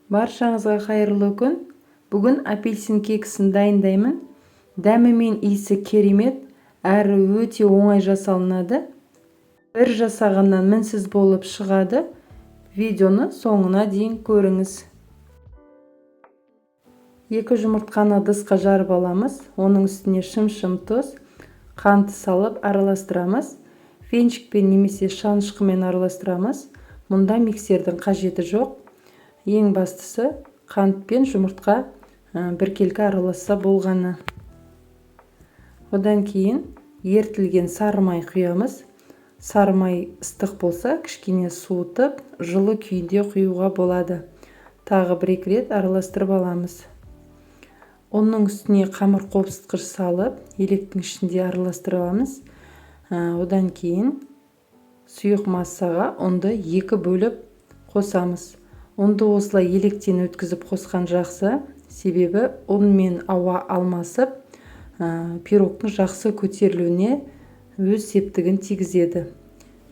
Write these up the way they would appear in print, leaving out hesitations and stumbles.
Баршаңызға қайырлы күн. Бүгін апельсин кексін дайындаймын. Дәмі мен иісі керемет, әрі өте оңай жасалынады. Бір жасағаннан мінсіз болып шығады. Видеоны соңына дейін көріңіз. 2 жұмыртқаны ыдысқа жарып аламыз. Оның үстіне шым-шым тұз, қант салып араластырамыз. Венчикпен немесе шанышқымен араластырамыз. Мұнда миксердің қажеті жоқ. Ең бастысы қант пен жұмыртқа біркелкі араласса болғаны. Одан кейін ертілген сары май құямыз. Сары май ыстық болса, кішкене суытып, жылы күйінде құюға болады. Тағы 1-2 рет араластырып аламыз. Оның үстіне қамыр қопсытқыш салып, електің ішінде араластырып аламыз. Одан кейін сұйық массаға ұнды 2 бөліп қосамыз. Ұнды осылай електен өткізіп қосқан жақсы, себебі ұн мен ауа алмасып, пирогтың жақсы көтерілуіне өз септігін тигізеді.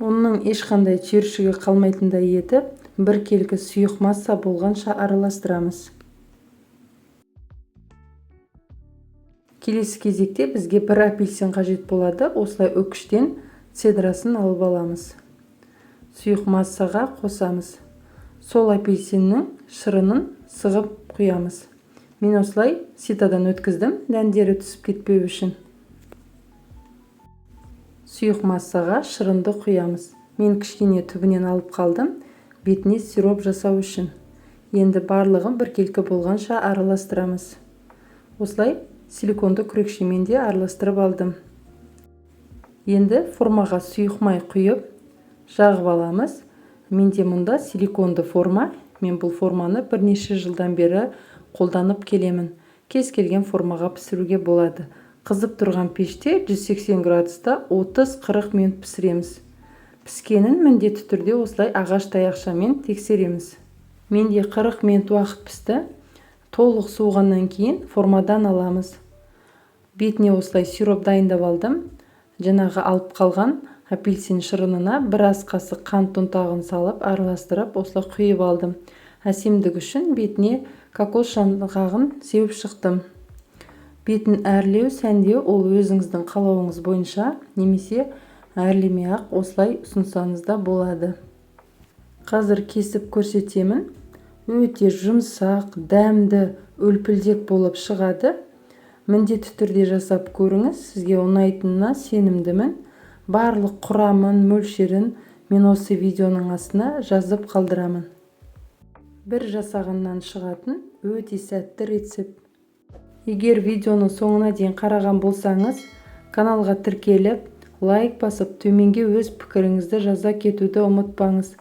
Ұнның ешқандай түйіршігі қалмайтындай етіп, біркелкі сұйық масса болғанша араластырамыз. Келесі кезекте бізге 1 апельсин қажет болады. Осылай өкіштен цедрасын алып аламыз. Сұйық массаға қосамыз. Сол апельсиннің шырынын сығып құямыз. Мен осылай ситадан өткіздім, дәндері түсіп кетпеу үшін. Сұйық массаға шырынды құямыз. Мен кішкене түбінен алып қалдым, бетіне сироп жасау үшін. Енді барлығын біркелкі болғанша араластырамыз. Осылай силиконды күрекшемен де араластырып алдым. Енді формаға сұйық май құйып, жағып аламыз. Менде мұнда силиконды форма. Мен бұл форманы бірнеше жылдан бері қолданып келемін. Кез келген формаға пісіруге болады. Қызып тұрған пеште 180 градуста 30-40 минут пісіреміз. Піскенін міндетті түрде осылай ағаш таяқшамен тексереміз. Менде 40 минут уақыт пісті. Толық суығаннан кейін формадан аламыз. Бетіне осылай сироп дайындап алдым. Жаңағы алып қалған апельсин шырынына 1 ас қасық қант ұнтағын салып араластырып осылай құйып алдым. Әсемдік үшін бетіне кокос жаңғағын сеуіп шықтым. Бетін әрлеу, сәндеу ол өзіңіздің қалауыңыз бойынша, немесе әрлемей ақ осылай ұсынсаңыз да болады. Қазір кесіп көрсетемін. Өте жұмсақ, дәмді, үлпілдек болып шығады. Міндетті түрде жасап көріңіз, сізге ұнайтынына сенімдімін. Барлық құрамын, мөлшерін мен осы видеоның астына жазып қалдырамын. Бір жасағаннан шығатын өте сәтті рецепт. Егер видеоны соңына дейін қараған болсаңыз, каналға тіркеліп, лайк басып, төменге өз пікіріңізді жаза кетуді ұмытпаңыз.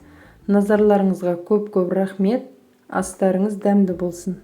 Назарларыңызға көп-көп рахмет. Астарыңыз дәмді болсын.